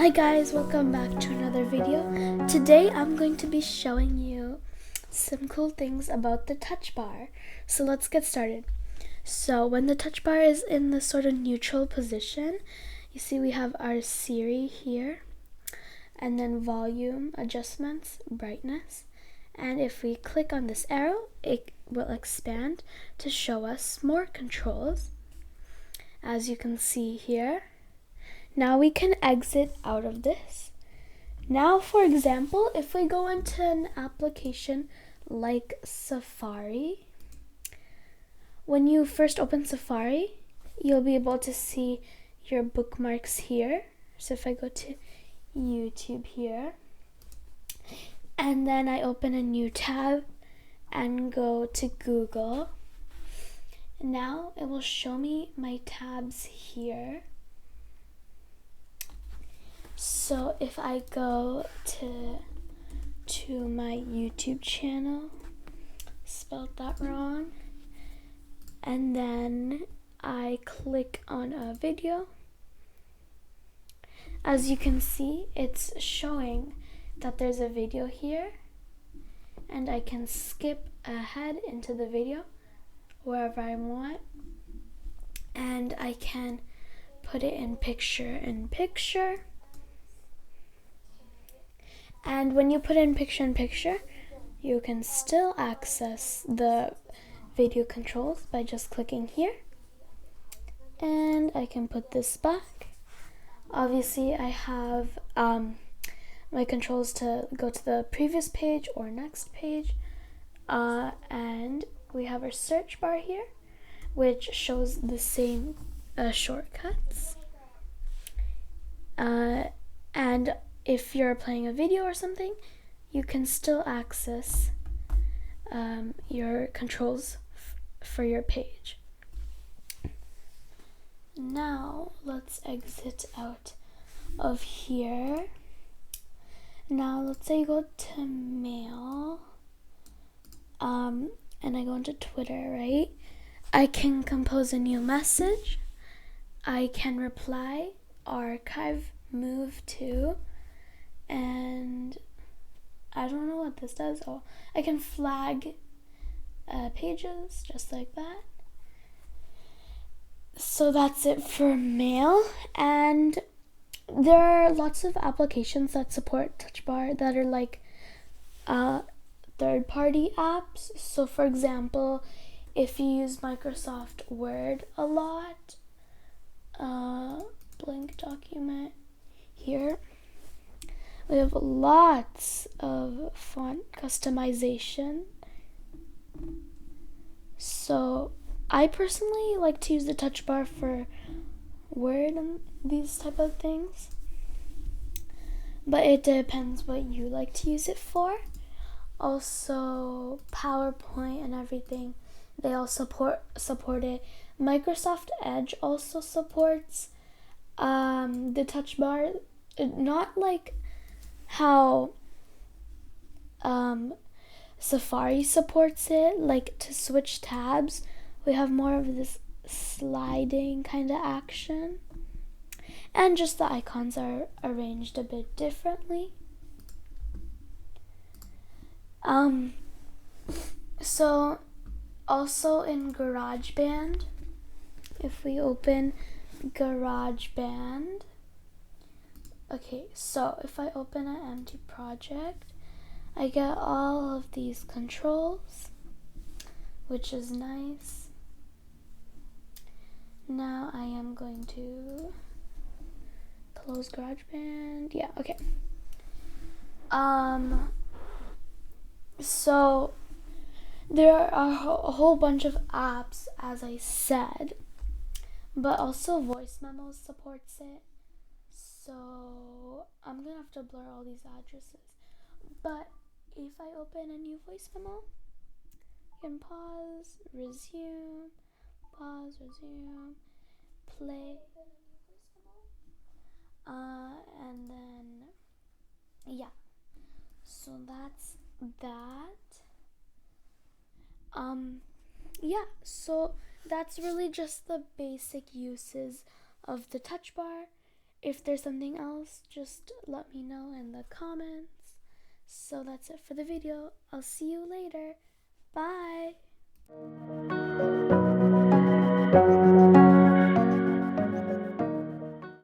Hi guys, welcome back to another video. Today I'm going to be showing you some cool things about the touch bar. So let's get started. So when the touch bar is in the sort of neutral position, you see we have our Siri here, and then volume adjustments, brightness, and if we click on this arrow, it will expand to show us more controls, as you can see here. Now we can exit out of this. Now, for example, if we go into an application like Safari, when you first open Safari, you'll be able to see your bookmarks here. So if I go to YouTube here, and then I open a new tab and go to Google, now it will show me my tabs here. So if I go to my YouTube channel, spelled that wrong, and then I click on a video, as you can see, it's showing that there's a video here, and I can skip ahead into the video wherever I want, and I can put it in picture. And when you put in picture, you can still access the video controls by just clicking here. And I can put this back. Obviously, I have my controls to go to the previous page or next page. And we have our search bar here, which shows the same shortcuts. And if you're playing a video or something, you can still access your controls for your page. Now let's exit out of here. Now let's say you go to mail, and I go into Twitter, right? I can compose a new message. I can reply, archive, move to, and I don't know what this does. Oh, I can flag pages just like that. So that's it for mail. And there are lots of applications that support Touch Bar that are like third-party apps. So for example, if you use Microsoft Word a lot, blank document here, we have lots of font customization. So I personally like to use the touch bar for Word and these type of things, but it depends what you like to use it for. Also, PowerPoint and everything, they all support it. Microsoft Edge also supports the touch bar, not like how Safari supports it. Like to switch tabs, we have more of this sliding kind of action, and just the icons are arranged a bit differently. So also in GarageBand, if we open GarageBand, okay, so if I open an empty project, I get all of these controls, which is nice. Now I am going to close GarageBand. Yeah, okay. So there are a whole bunch of apps, as I said, but also Voice Memos supports it. So I'm gonna have to blur all these addresses. But if I open a new voice memo, you can pause, resume, pause, resume, play, and then yeah. So that's that. Yeah, so that's really just the basic uses of the touch bar. If there's something else, just let me know in the comments. So that's it for the video. I'll see you later. Bye!